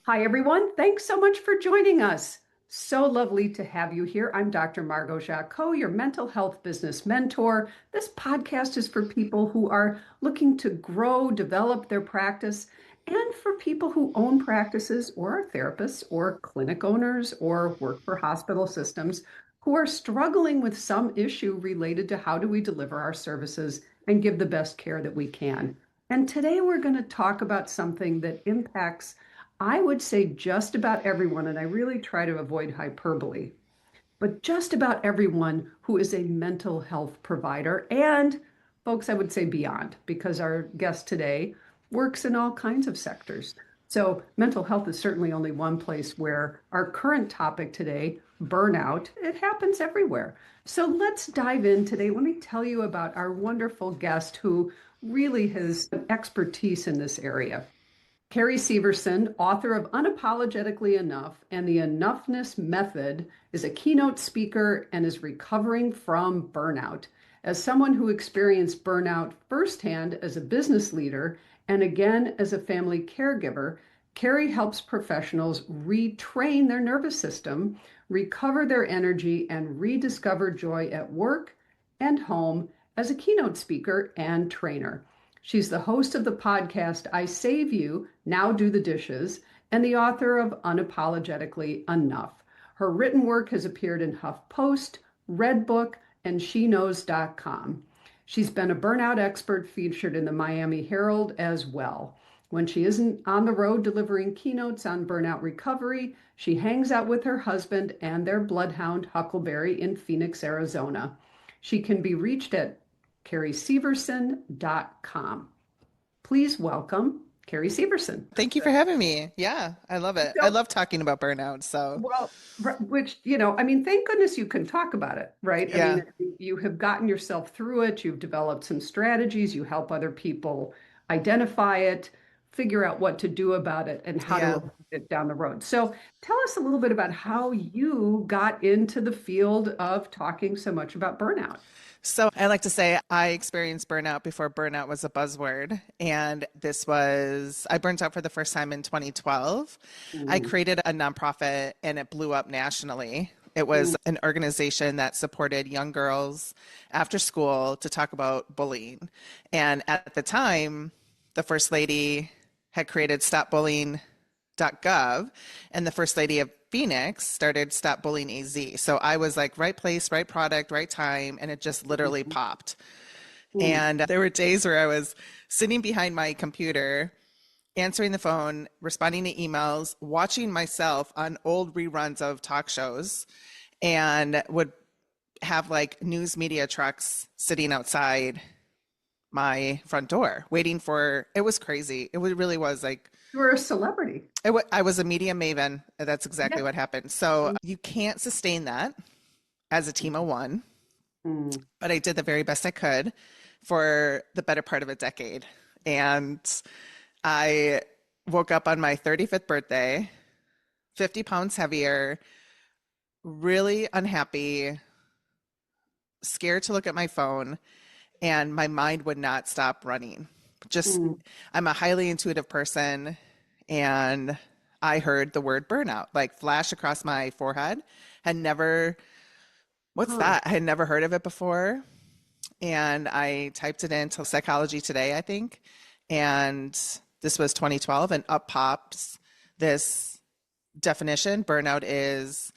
Hi, everyone. Thanks so much for joining us. So lovely to have you here. I'm Dr. Margot Jacot, your mental health business mentor. This podcast is for people who are looking to grow, develop their practice, and for people who own practices or are therapists or clinic owners or work for hospital systems who are struggling with some issue related to how do we deliver our services and give the best care that we can. And today we're going to talk about something that impacts, I would say, just about everyone, and I really try to avoid hyperbole, but just about everyone who is a mental health provider. And folks, I would say beyond, because our guest today works in all kinds of sectors. So mental health is certainly only one place where our current topic today, burnout, it happens everywhere. So let's dive in today. Let me tell you about our wonderful guest who really has expertise in this area. Carrie Severson, author of Unapologetically Enough and the Enoughness Method, is a keynote speaker and is recovering from burnout. As someone who experienced burnout firsthand as a business leader and again as a family caregiver, Carrie helps professionals retrain their nervous system, recover their energy, and rediscover joy at work and home as a keynote speaker and trainer. She's the host of the podcast I Save You, Now Do the Dishes, and the author of Unapologetically Enough. Her written work has appeared in HuffPost, Redbook, and SheKnows.com. She's been a burnout expert featured in the Miami Herald as well. When she isn't on the road delivering keynotes on burnout recovery, she hangs out with her husband and their bloodhound Huckleberry in Phoenix, Arizona. She can be reached at carrieseverson.com. Please welcome Carrie Severson. Thank you for having me. Yeah, I love it. I So, love talking about burnout. So, well, which, I mean, thank goodness you can talk about it, right? I yeah, mean, you have gotten yourself through it, you've developed some strategies, you help other people identify it, figure out what to do about it, and how to yeah. avoid it down the road. So, tell us a little bit about how you got into the field of talking so much about burnout. So, I like to say I experienced burnout before burnout was a buzzword. And I burnt out for the first time in 2012. I Mm, created a nonprofit and it blew up nationally. It was mm, an organization that supported young girls after school to talk about bullying. And at the time, the first lady had created stopbullying.gov, and the first lady of Phoenix started Stop Bullying AZ. So I was like, right place, right product, right time, and it just literally mm, popped. mm. And there were days where I was sitting behind my computer, answering the phone, responding to emails, watching myself on old reruns of talk shows, and would have like news media trucks sitting outside my front door waiting for it. Was crazy. Really was like You were a celebrity. I was a media maven. That's exactly Yeah. what happened. So you can't sustain that as a team of one, Mm, but I did the very best I could for the better part of a decade. And I woke up on my 35th birthday, 50 pounds heavier, really unhappy, scared to look at my phone, and my mind would not stop running. Just, mm. I'm a highly intuitive person, and I heard the word burnout like flash across my forehead. Had never, what's Huh. that? I had never heard of it before. And I typed it into Psychology Today, I think. And this was 2012, and up pops this definition. Burnout is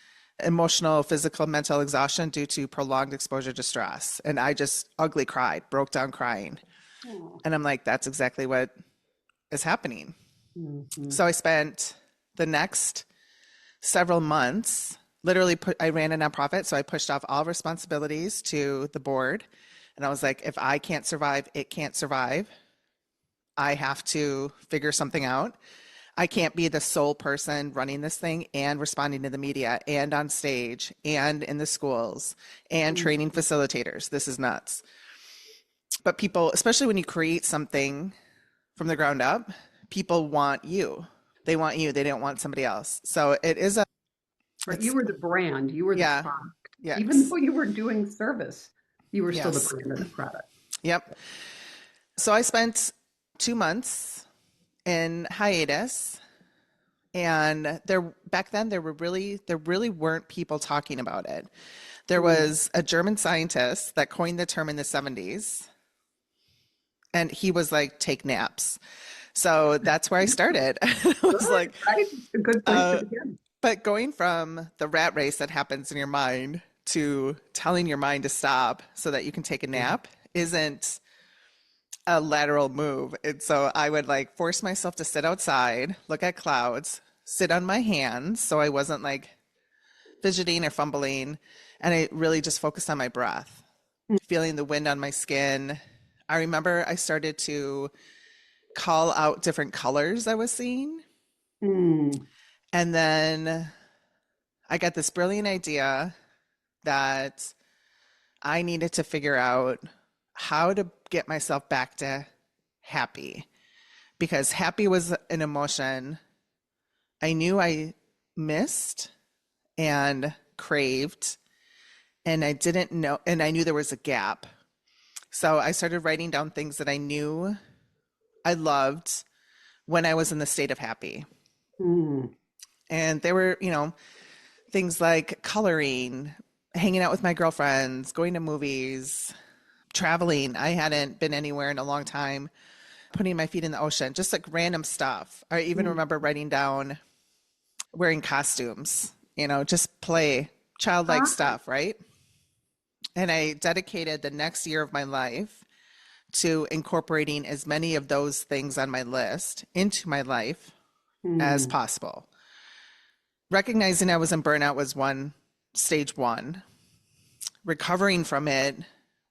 emotional, physical, mental exhaustion due to prolonged exposure to stress. And I just ugly cried, broke down crying. Oh. And I'm like, that's exactly what is happening. Mhm. So I spent the next several months I ran a nonprofit. So I pushed off all responsibilities to the board. And I was like, if I can't survive, it can't survive. I have to figure something out. I can't be the sole person running this thing and responding to the media and on stage and in the schools and Mhm. training facilitators. This is nuts. But people, especially when you create something from the ground up, people want you. They want you. They don't want somebody else. So Right. You it's, were the brand, you were the yeah, product. Even yes, though you were doing service, you were still the yes, brand and the product. yep. So I spent 2 months in hiatus And back then there really weren't people talking about it. There Mm. was a German scientist that coined the term in the 70s, and he was like, take naps. So that's where I started. I Good, was like, right? It's a good place to uh, begin. but going from the rat race that happens in your mind to telling your mind to stop so that you can take a nap isn't a lateral move. And so I would like force myself to sit outside, look at clouds, sit on my hands so I wasn't like fidgeting or fumbling. And I really just focused on my breath, feeling the wind on my skin. I remember I started to call out different colors I was seeing. Mm. And then I got this brilliant idea that I needed to figure out how to get myself back to happy, because happy was an emotion I knew I missed and craved, and I didn't know, and I knew there was a gap. So I started writing down things that I knew I loved when I was in the state of happy. Mm. And there were, things like coloring, hanging out with my girlfriends, going to movies, traveling. I hadn't been anywhere in a long time, putting my feet in the ocean, just like random stuff. I even Mm. remember writing down wearing costumes, just play childlike Ah. stuff, right? And I dedicated the next year of my life to incorporating as many of those things on my list into my life as Mm. possible. Recognizing I was in burnout was stage one. Recovering from it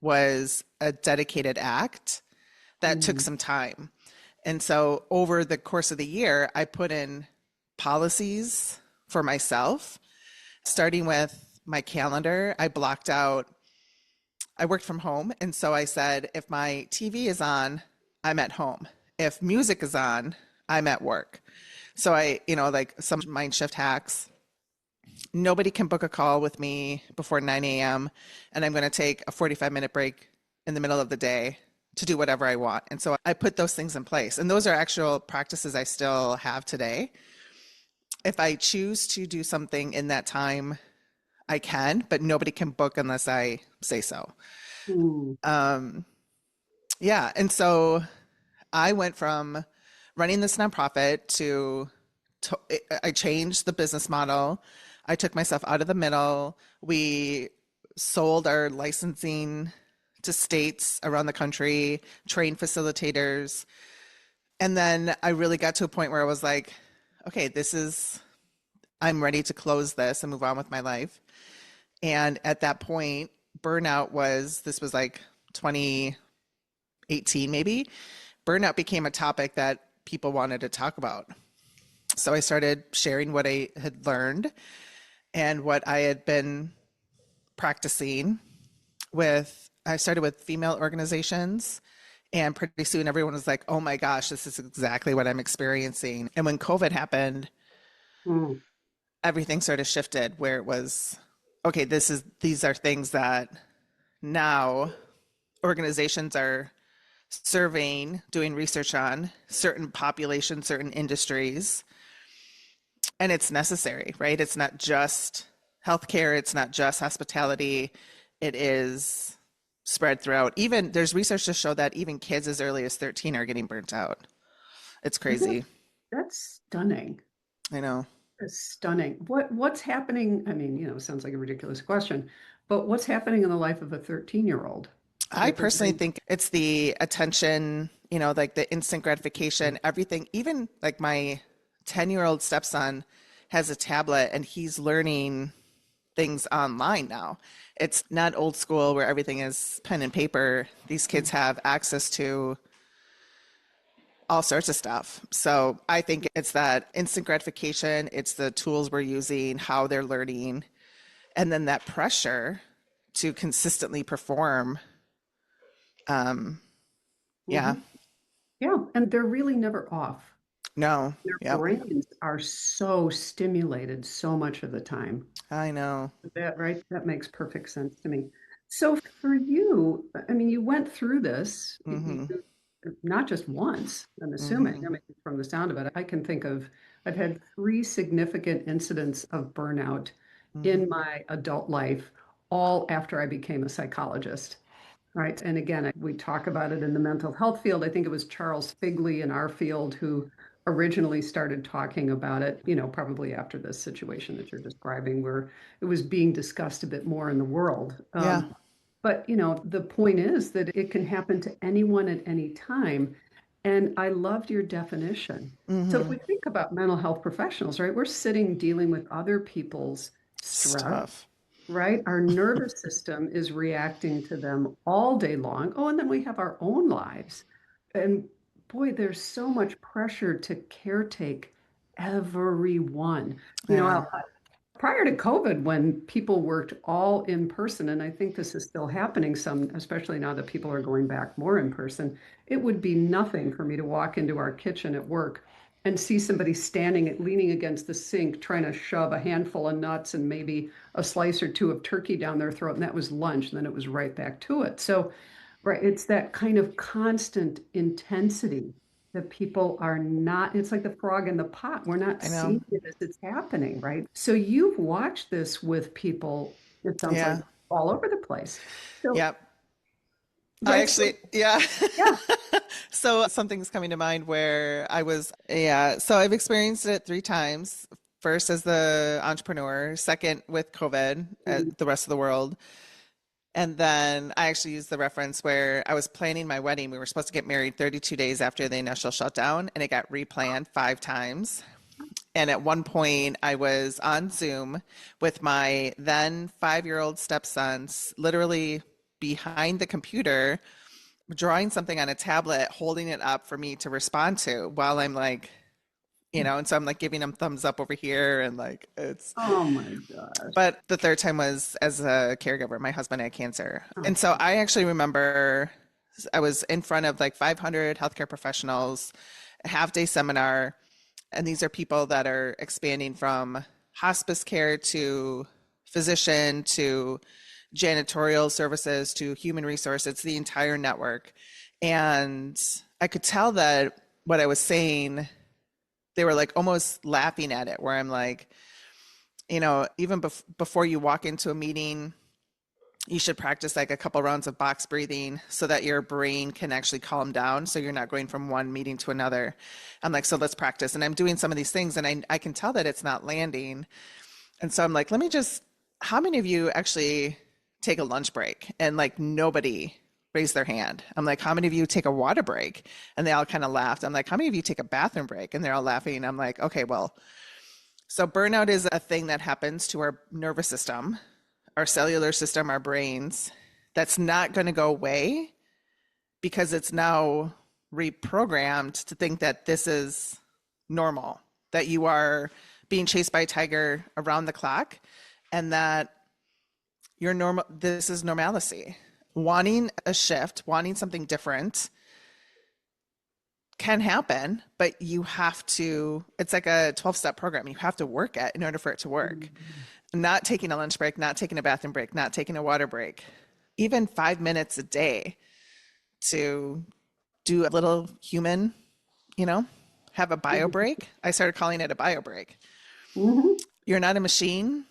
was a dedicated act that took Mm. some time. And so over the course of the year, I put in policies for myself, starting with my calendar. I worked from home. And so I said, if my TV is on, I'm at home. If music is on, I'm at work. So like some mind shift hacks. Nobody can book a call with me before 9 a.m. And I'm going to take a 45-minute break in the middle of the day to do whatever I want. And so I put those things in place. And those are actual practices I still have today. If I choose to do something in that time, I can, but nobody can book unless I say so. Mm. Yeah. And so I went from running this nonprofit to I changed the business model. I took myself out of the middle. We sold our licensing to states around the country, trained facilitators. And then I really got to a point where I was like, okay, I'm ready to close this and move on with my life. And at that point, this was like 2018 maybe. Burnout became a topic that people wanted to talk about. So I started sharing what I had learned and what I had been practicing I started with female organizations. And pretty soon everyone was like, oh my gosh, this is exactly what I'm experiencing. And when COVID happened, Mm. everything sort of shifted where it was, okay, these are things that now organizations are surveying, doing research on certain populations, certain industries, and it's necessary, right? It's not just healthcare, it's not just hospitality, it is spread throughout. Even there's research to show that even kids as early as 13 are getting burnt out. It's Isn't crazy. That's stunning. I know. That's stunning. What's happening? I mean, sounds like a ridiculous question, but what's happening in the life of a 13-year-old I that they're personally getting? think it's the attention, like the instant gratification, everything. Even like my 10-year-old stepson has a tablet and he's learning things online now. It's not old school where everything is pen and paper. These kids have access to all sorts of stuff. So I think it's that instant gratification, it's the tools we're using, how they're learning, and then that pressure to consistently perform. Yeah. Mhm. Yeah, and they're really never off. No. Their Yep. brains are so stimulated so much of the time. I know. That right? That makes perfect sense to me. So for you, I mean, you went through this Mm-hmm. not just once, I'm assuming. Mm-hmm. I mean, from the sound of it, I can think of I've had three significant incidents of burnout Hmm. in my adult life, all after I became a psychologist. Right. And again, we talk about it in the mental health field. I think it was Charles Figley in our field who originally started talking about it, probably after this situation that you're describing, where it was being discussed a bit more in the world. Yeah. But, the point is that it can happen to anyone at any time. And I loved your definition. So if Hmm. we think about mental health professionals, right, we're sitting dealing with other people's stress, Stuff. right? Our nervous system is reacting to them all day long. Oh, and then we have our own lives. And boy, there's so much pressure to caretake everyone. Yeah. Prior to COVID, when people worked all in person, and I think this is still happening some, especially now that people are going back more in person, it would be nothing for me to walk into our kitchen at work and see somebody standing, leaning against the sink, trying to shove a handful of nuts and maybe a slice or two of turkey down their throat. And that was lunch. And then it was right back to it. So, right, it's that kind of constant intensity that people are not, it's like the frog in the pot. We're not I know. seeing it as it's happening, right? So you've watched this with people, it sounds like Yeah. all over the place. So, Yep. I right. actually, So, yeah. yeah. So something's coming to mind where yeah. So I've experienced it three times. First as the entrepreneur, second with COVID, Mm, the rest of the world. And then I actually used the reference where I was planning my wedding. We were supposed to get married 32 days after the initial shutdown, and it got replanned five times. And at one point, I was on Zoom with my then 5-year-old stepsons, literally behind the computer, drawing something on a tablet, holding it up for me to respond to while I'm like, and so I'm like giving them thumbs up over here and like it's, oh my gosh. but the third time was as a caregiver. My husband had cancer. Oh, And so I actually remember I was in front of like 500 healthcare professionals, a half day seminar. And these are people that are expanding from hospice care to physician to janitorial services to human resource. It's the entire network. And I could tell that what I was saying, they were like almost laughing at it, where I'm like, even before you walk into a meeting, you should practice like a couple rounds of box breathing so that your brain can actually calm down so you're not going from one meeting to another. I'm like, so let's practice. And I'm doing some of these things and I can tell that it's not landing. And so I'm like, how many of you actually take a lunch break? And like nobody raised their hand. I'm like, how many of you take a water break? And they all kind of laughed. I'm like, how many of you take a bathroom break? And they're all laughing. I'm like, okay, well, so burnout is a thing that happens to our nervous system, our cellular system, our brains, that's not going to go away because it's now reprogrammed to think that this is normal, that you are being chased by a tiger around the clock, and that you're normal. This is normalcy. Wanting a shift, wanting something different can happen, but you have to, it's like a 12-step program. You have to work at in order for it to work. Not taking a lunch break, not taking a bathroom break, not taking a water break, even 5 minutes a day to do a little human, you know, have a bio break. I started calling it a bio break. mhm. You're not a machine,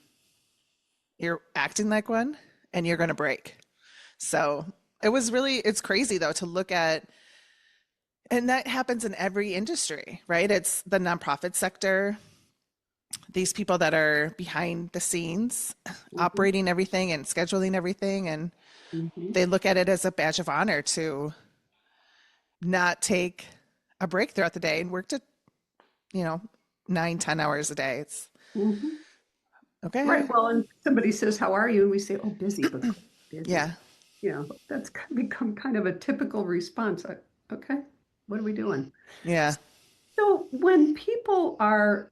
you're acting like one, and you're going to break. So it's crazy though to look at, and that happens in every industry, right? It's the nonprofit sector, these people that are behind the scenes Mhm. operating everything and scheduling everything, and Mhm. they look at it as a badge of honor to not take a break throughout the day and work to, you know 9-10 hours a day. It's Mhm. Right. okay. Well, and somebody says, "How are you?" And we say, "Oh, busy, but busy." Yeah. That's become kind of a typical response. Okay, what are we doing? Yeah. So when people are,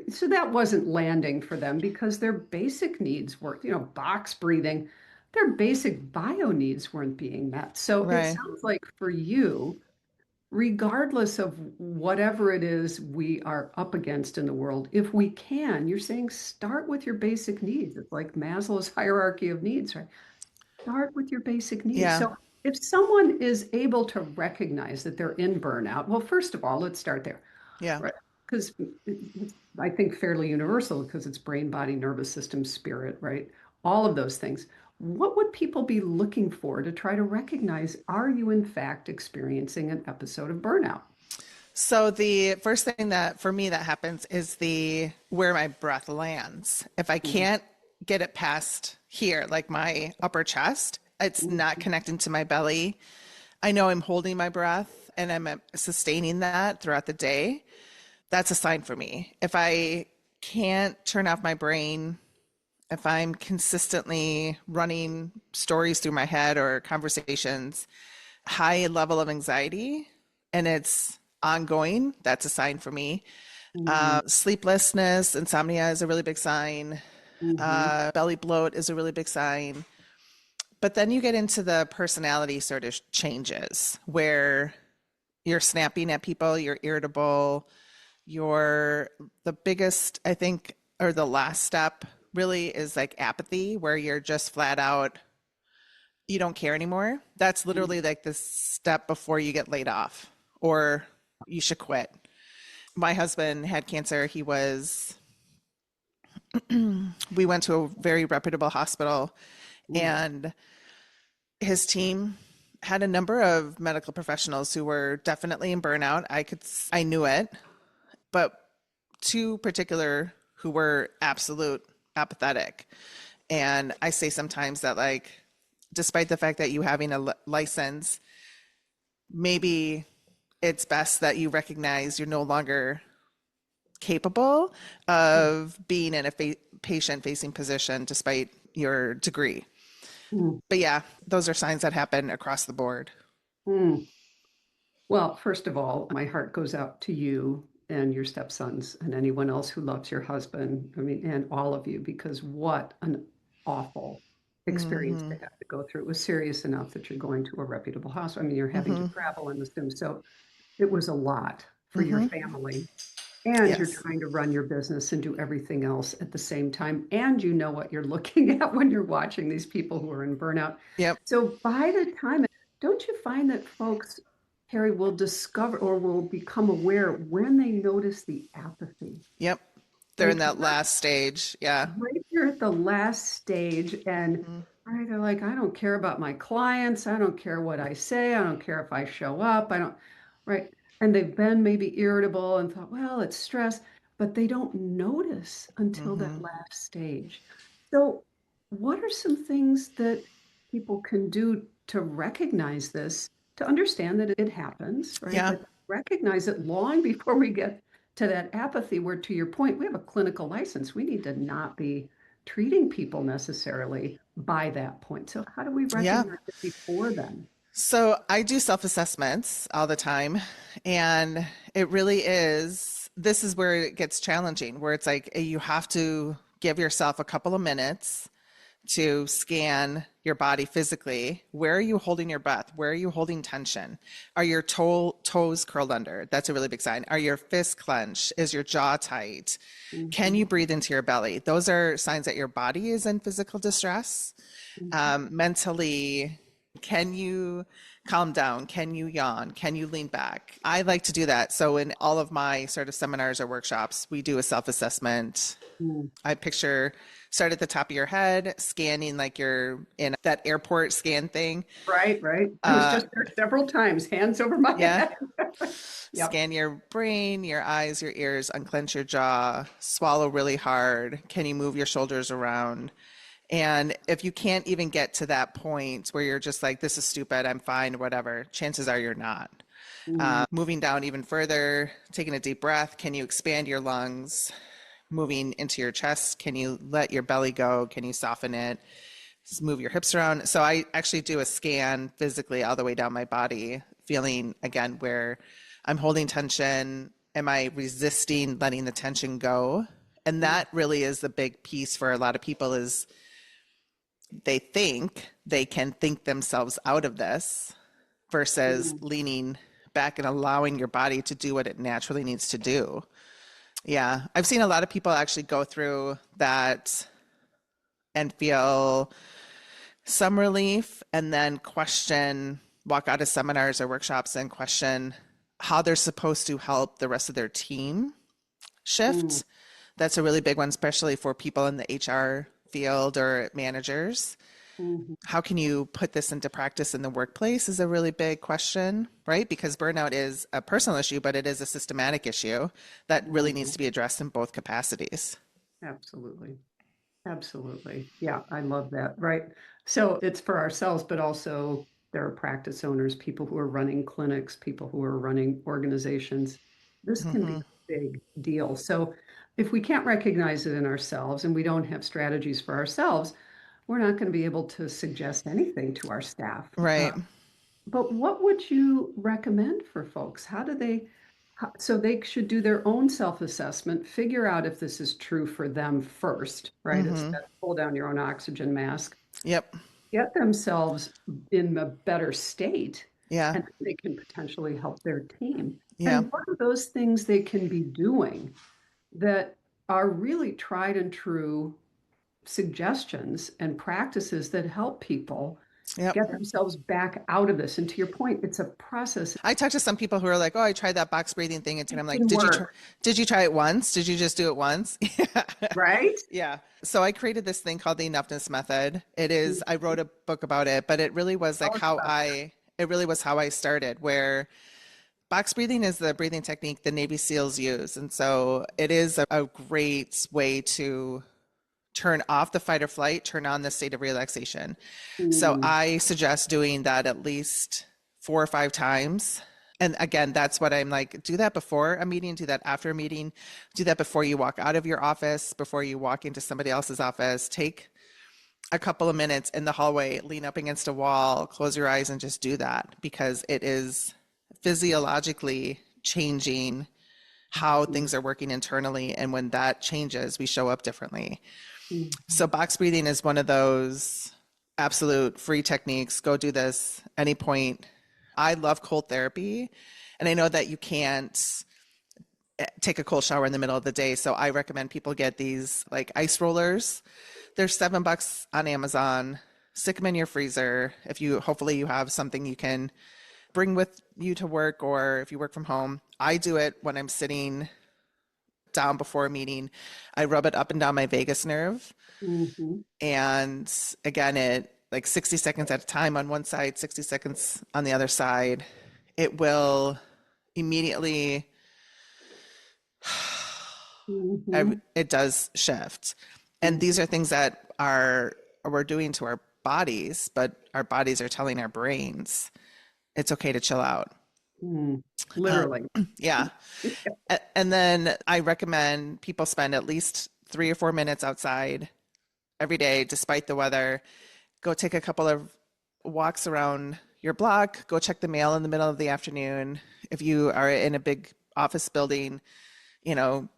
so that wasn't landing for them because their basic needs were, box breathing, their basic bio needs weren't being met. So it Right. sounds like for you, regardless of whatever it is we are up against in the world, if we can, you're saying start with your basic needs. It's like Maslow's hierarchy of needs, right? Start with your basic needs. Yeah. So if someone is able to recognize that they're in burnout, well, first of all, let's start there, Yeah. right? because it's, I think, fairly universal because it's brain, body, nervous system, spirit, right? All of those things. What would people be looking for to try to recognize, are you in fact experiencing an episode of burnout? So the first thing that for me that happens is the where my breath lands. If I Mm, can't get it past here, like my upper chest, it's mm, not connecting to my belly. I know I'm holding my breath and I'm sustaining that throughout the day. That's a sign for me. If I can't turn off my brain, if I'm consistently running stories through my head or conversations, high level of anxiety, and it's ongoing, that's a sign for me. mm, Sleeplessness, insomnia is a really big sign. mhm, Belly bloat is a really big sign. But then you get into the personality sort of changes where you're snapping at people, you're irritable, you're the biggest, I think, or the last step really is like apathy, where you're just flat out, you don't care anymore. That's mm, literally like the step before you get laid off or you should quit. My husband had cancer. We went to a very reputable hospital mm, and his team had a number of medical professionals who were definitely in burnout. I knew it, but two particular who were absolute apathetic. And I say sometimes that like, despite the fact that you having a license, maybe it's best that you recognize you're no longer capable of being in a patient facing position despite your degree. mm, But yeah, those are signs that happen across the board. mm. Well, first of all, my heart goes out to you and your stepsons and anyone else who loves your husband. I mean, and all of you, because what an awful experience to Hmm. have to go through. It was serious enough that you're going to a reputable hospital. I mean, you're having to Hmm. travel and assume. So it was a lot for your Hmm. family. And you're Yes. trying to run your business and do everything else at the same time. And you know what you're looking at when you're watching these people who are in burnout. Yep. So by the time, don't you find that folks, Carrie, will discover or will become aware when they notice the apathy? Yep. They're in Like that last stage. Yeah. right here at the last stage, and Hmm. right, they're like, I don't care about my clients. I don't care what I say. I don't care if I show up. I don't, right. And they've been maybe irritable and thought, well, it's stress, but they don't notice until that Hmm. last stage. So, what are some things that people can do to recognize this, to understand that it happens, right? Yeah. But recognize it long before we get to that apathy, where to your point, we have a clinical license. We need to not be treating people necessarily by that point. So how do we Yeah. recognize it before then? So I do self assessments all the time. And it really is, this is where it gets challenging, where it's like you have to give yourself a couple of minutes to scan your body physically. Where are you holding your breath? Where are you holding tension? Are your toes curled under? That's a really big sign. Are your fists clenched? Is your jaw tight? Can Mhm, you breathe into your belly? Those are signs that your body is in physical distress. mhm, Mentally, can you calm down? Can you yawn? Can you lean back? I like to do that. So in all of my sort of seminars or workshops, we do a self-assessment. mhm. I picture start at the top of your head, scanning like you're in that airport scan thing. Right, right. I was Uh, just there several times, hands over my yeah, head. Yep. scan your brain, your eyes, your ears, unclench your jaw, swallow really hard. Can you move your shoulders around? And if you can't even get to that point where you're just like, this is stupid, I'm fine, whatever, chances are you're not. Mm, Moving down even further, taking a deep breath, can you expand your lungs? Moving into your chest, can you let your belly go? Can you soften it? Just move your hips around. So I actually do a scan physically all the way down my body, feeling again where I'm holding tension. Am I resisting letting the tension go? And mm, that really is the big piece for a lot of people is they think they can think themselves out of this versus mm. leaning back and allowing your body to do what it naturally needs to do. Yeah, I've seen a lot of people actually go through that and feel some relief and then question, walk out of seminars or workshops and question how they're supposed to help the rest of their team Mm, shift. That's a really big one, especially for people in the HR field or managers. mhm, How can you put this into practice in the workplace is a really big question, right? Because burnout is a personal issue, but it is a systematic issue that really needs mhm. to be addressed in both capacities. Absolutely. Absolutely. Yeah, I love that. Right. So it's for ourselves, but also there are practice owners, people who are running clinics, people who are running organizations. This can be Hmm. a big deal. So if we can't recognize it in ourselves and we don't have strategies for ourselves, we're not going to be able to suggest anything to our staff. Right. But what would you recommend for folks? So they should do their own self-assessment, figure out if this is true for them first, right? It's Hmm. that pull down your own oxygen mask, Yep. get themselves in a better state, Yeah. and they can potentially help their team. Yeah. And what are those things they can be doing that are really tried and true suggestions and practices that help people Yep. get themselves back out of this? And to your point, it's a process. I talked to some people who are like, "Oh, I tried that box breathing thing," and It I'm like, didn't "Did you try? work, Did you try it once? Did you just do it once?" right? Yeah. So I created this thing called the enoughness method. I wrote a book about it, but it really was Tell like us about it really was how I started, where box breathing is the breathing technique the Navy SEALs use. And so it is a great way to turn off the fight or flight, turn on the state of relaxation. So Mm, I suggest doing that at least 4 or 5 times. And again, that's what I'm like, do that before a meeting, do that after a meeting, do that before you walk out of your office, before you walk into somebody else's office. Take a couple of minutes in the hallway, lean up against a wall, close your eyes, and just do that because it is physiologically changing how mm, things are working internally. And when that changes, we show up differently. mm, So box breathing is one of those absolute free techniques. Go do this any point. I love cold therapy, and I know that you can't take a cold shower in the middle of the day. So I recommend people get these like ice rollers. They're $7 on Amazon. Stick them in your freezer. If you hopefully you have something you can bring with you to work, or if you work from home. I do it when I'm sitting down before a meeting. I rub it up and down my vagus nerve. mhm, And again, it like 60 seconds at a time on one side, 60 seconds on the other side. It will immediately, mhm, it does shift. And these are things that we're doing to our bodies, but our bodies are telling our brains it's okay to chill out. mm. Literally. Yeah. And then I recommend people spend at least 3 or 4 minutes outside every day, despite the weather. Go take a couple of walks around your block, go check the mail in the middle of the afternoon. If you are in a big office building, you know,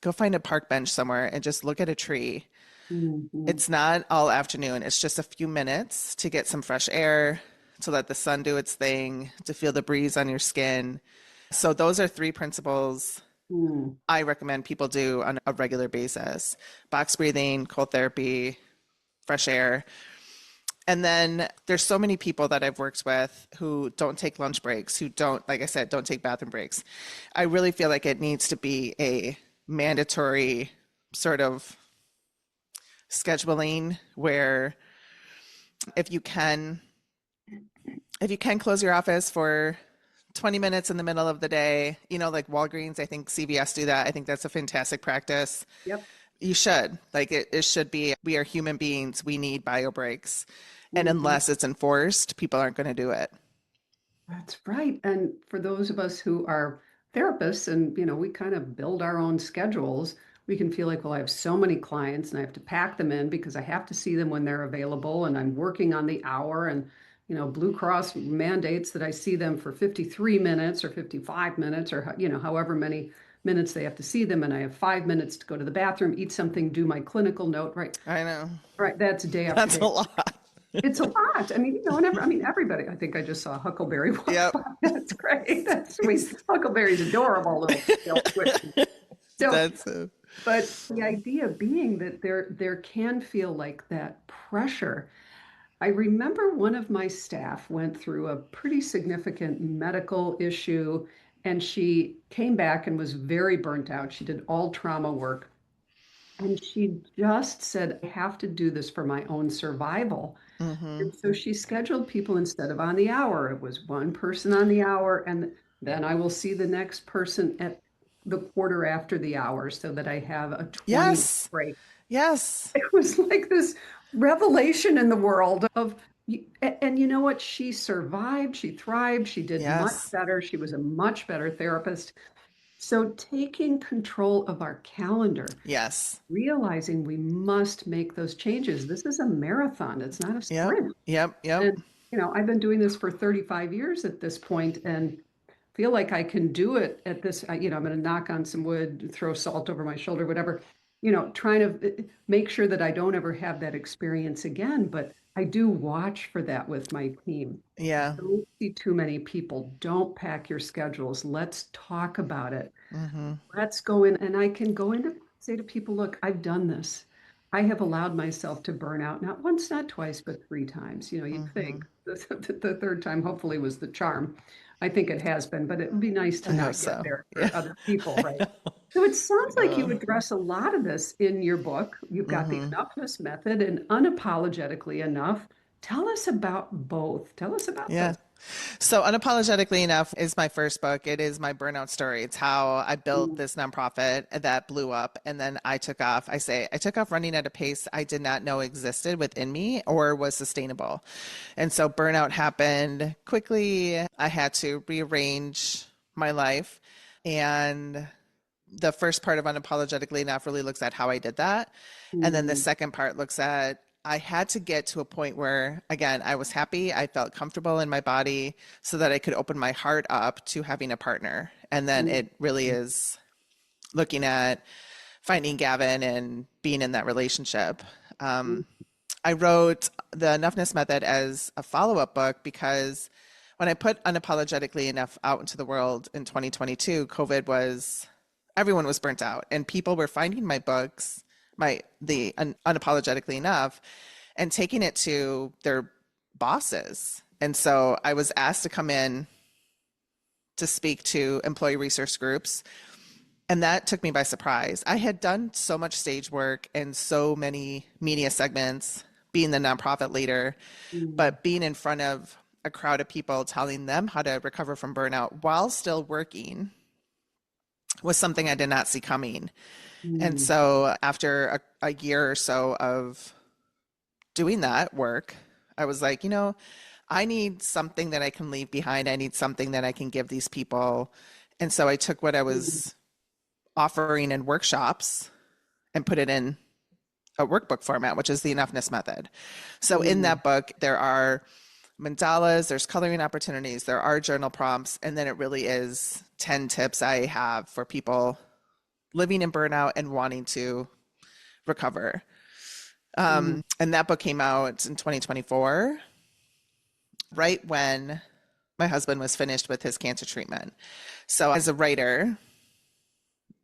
go find a park bench somewhere and just look at a tree. Mhm, It's not all afternoon, it's just a few minutes to get some fresh air, to let the sun do its thing, to feel the breeze on your skin. So, those are three principles mm, I recommend people do on a regular basis: box breathing, cold therapy, fresh air. And then there's so many people that I've worked with who don't take lunch breaks, who don't, like I said, don't take bathroom breaks. I really feel like it needs to be a mandatory sort of scheduling where if you can if you can close your office for 20 minutes in the middle of the day, like Walgreens, I think CVS do that. I think that's a fantastic practice. yep. You should. Like it should be, we are human beings. We need bio breaks. And Mhm. unless it's enforced, people aren't going to do it. That's right. And for those of us who are therapists and, we kind of build our own schedules, we can feel like, well, I have so many clients and I have to pack them in because I have to see them when they're available and I'm working on the hour and, Blue Cross mandates that I see them for 53 minutes or 55 minutes or, however many minutes they have to see them. And I have 5 minutes to go to the bathroom, eat something, do my clinical note, right? I know. Right. That's day after That's a day. lot. It's a lot. I mean, everybody. I think I just saw Huckleberry walk Yep. by. That's great. That's sweet. Huckleberry's adorable little tail twitching. So, That's a, but the idea being that there can feel like that pressure. I remember one of my staff went through a pretty significant medical issue And she came back and was very burnt out. She did all trauma work. And she just said, I have to do this for my own survival. Mm-hmm. And so she scheduled people instead of on the hour. It was one person on the hour, and then I will see the next person at the quarter after the hour so that I have a 20 Yes. break. Yes. It was like this revelation in the world of, and you know what? She survived, she thrived, she did much Yes. better. She was a much better therapist. So taking control of our calendar, Yes. realizing we must make those changes. This is a marathon, it's not a Yep. sprint. Yep. Yep. And, I've been doing this for 35 years at this point and feel like I can do it at this, I'm going to knock on some wood, throw salt over my shoulder, whatever, trying to make sure that I don't ever have that experience again. But I do watch for that with my team. Yeah. Don't see too many people. Don't pack your schedules. Let's talk about it. Mm-hmm. Let's go in, and I can go in to say to people, look, I've done this. I have allowed myself to burn out, not once, not twice, but three times. You'd Mm-hmm. think the third time hopefully was the charm. I think it has been, but it would be nice to I hope not get so. there Yeah. for other people, I right? know. So it sounds like you Uh, address a lot of this in your book. You've got the mm-hmm. enoughness method and unapologetically enough. Tell us about both. Tell us about Yeah. those. So, Unapologetically Enough is my first book. It is my burnout story. It's how I built Mm, this nonprofit that blew up. And then I took off. I took off running at a pace I did not know existed within me or was sustainable. And so, burnout happened quickly. I had to rearrange my life. And the first part of Unapologetically Enough really looks at how I did that. And then the mm, second part looks at I had to get to a point where, again, I was happy, I felt comfortable in my body so that I could open my heart up to having a partner. And then mm, it really is looking at finding Gavin and being in that relationship. mm, I wrote the Enoughness Method as a follow up book because when I put Unapologetically Enough out into the world in 2022, COVID was, everyone was burnt out and people were finding my books, Unapologetically Enough, and taking it to their bosses. And so I was asked to come in to speak to employee resource groups. And that took me by surprise. I had done so much stage work and so many media segments, being the nonprofit leader, mm, but being in front of a crowd of people telling them how to recover from burnout while still working was something I did not see coming. And mm, so after a year or so of doing that work, I was like, I need something that I can leave behind. I need something that I can give these people. And so I took what I mm, was offering in workshops and put it in a workbook format, which is the Enoughness Method. So in mm, that book, there are mandalas, there's coloring opportunities, there are journal prompts, and then it really is 10 tips I have for people living in burnout and wanting to recover. mm, And that book came out in 2024, right when my husband was finished with his cancer treatment. So as a writer,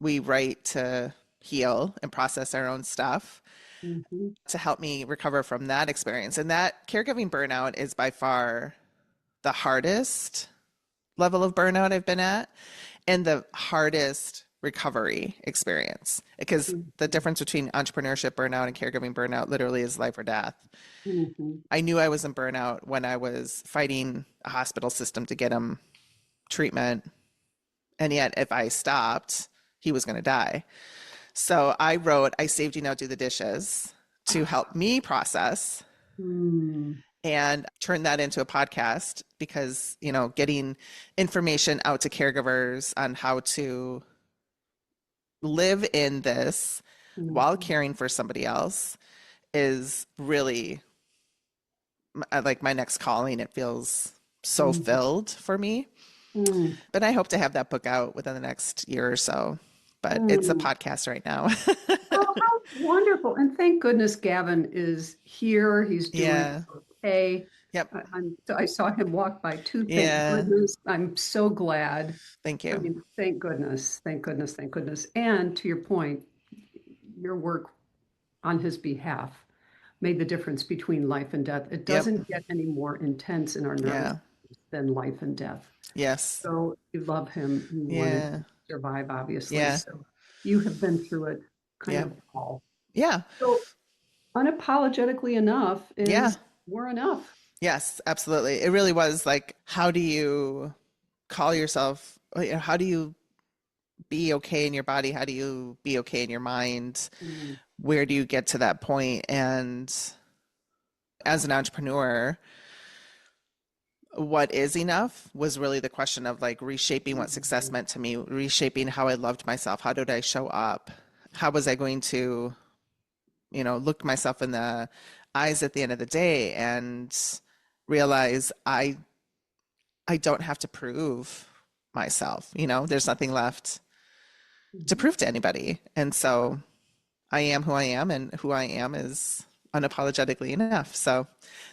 we write to heal and process our own stuff mhm, to help me recover from that experience. And that caregiving burnout is by far the hardest level of burnout I've been at and the hardest recovery experience because mhm, the difference between entrepreneurship burnout and caregiving burnout literally is life or death. mhm, I knew I was in burnout when I was fighting a hospital system to get him treatment. And yet, if I stopped, he was going to die. So I wrote, I Saved You Now Do the Dishes to help me process mm, and turn that into a podcast because, getting information out to caregivers on how to live in this while mhm, caring for somebody else is really like my next calling. It feels so mm, filled for me. mm, But I hope to have that book out within the next year or so. But it's a mm. podcast right now. Oh, how wonderful. And thank goodness Gavin is here. He's doing Yeah. okay. Yep. I saw him walk by too. Thank Yeah. goodness. I'm so glad. Thank I you. mean, thank goodness. Thank goodness. Thank goodness. And to your point, your work on his behalf made the difference between life and death. It Yep. doesn't get any more intense in our nervous Yeah. systems. than life and death. Yes. So you love him. You wanted to Yeah. survive, obviously. Yeah. So you have been through it kind Yeah. of all. Yeah. So unapologetically enough Yeah. is we're enough. Yes, absolutely. It really was like, how do you call yourself, how do you be okay in your body? How do you be okay in your mind? Mm, Where do you get to that point? And as an entrepreneur, what is enough was really the question of like reshaping what success mm, meant to me, reshaping how I loved myself. How did I show up? How was I going to, look myself in the eyes at the end of the day and realize I don't have to prove myself. There's nothing left to mhm. prove to anybody. And so I am who I am, and who I am is unapologetically enough. So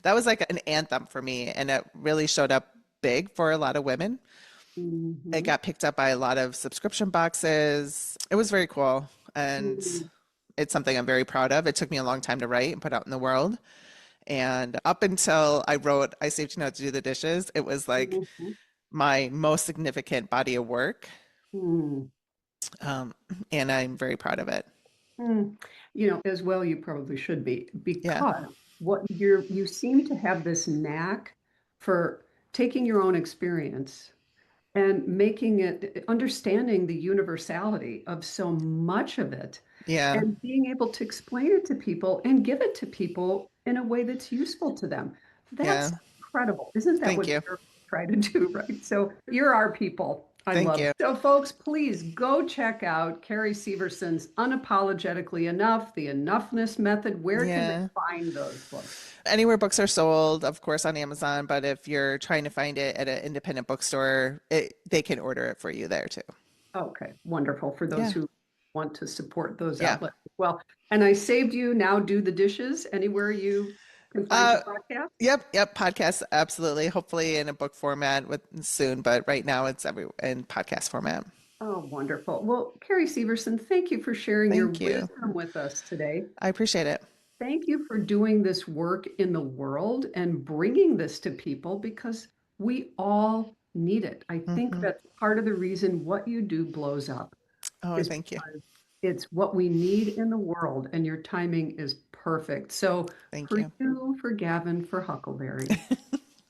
that was like an anthem for me, and it really showed up big for a lot of women. It Mhm. got picked up by a lot of subscription boxes. It was very cool, and Mhm. it's something I'm very proud of. It took me a long time to write and put out in the world. And up until I saved you know to do the dishes, it was like Mhm. my most significant body of work. Mhm. Um, and I'm very proud of it. Mm. As well, you probably should be, Yeah, because you seem to have this knack for taking your own experience and making it, understanding the universality of so much of it, yeah, and being able to explain it to people and give it to people in a way that's useful to them. yeah. That's incredible. Isn't that Thank what you. we're trying to do, right? So you're our people. I Thank love it. you. So, folks, please go check out Carrie Severson's Unapologetically Enough, the Enoughness Method. Where can they Yeah. find those books? Anywhere books are sold, of course, on Amazon, but if you're trying to find it at an independent bookstore, they can order it for you there too. Okay, wonderful. For those Yeah. who want to support those Yeah. outlets as well. And I saved you now do the dishes anywhere you can find Uh, your podcast. yep. Podcasts, absolutely. Hopefully in a book format soon, but right now it's in podcast format. Oh, wonderful. Well, Carrie Severson, thank you for sharing your Thank you. wisdom with us today. I appreciate it. Thank you for doing this work in the world and bringing this to people, because we all need it. I think Hmm. that's part of the reason what you do blows up, Oh, is thank you. because it's what we need in the world, and your timing is perfect. So Thank for you. you, for Gavin, for Huckleberry,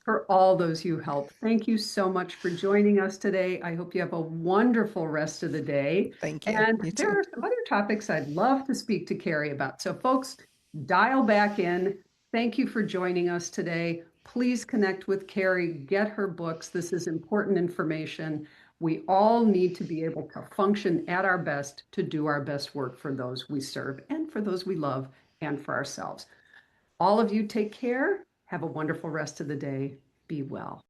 for all those you help, thank you so much for joining us today. I hope you have a wonderful rest of the day. Thank you. And You there too. are some other topics I'd love to speak to Carrie about. So, folks, dial back in. Thank you for joining us today. Please connect with Carrie, get her books. This is important information. We all need to be able to function at our best to do our best work for those we serve and for those we love and for ourselves. All of you take care. Have a wonderful rest of the day. Be well.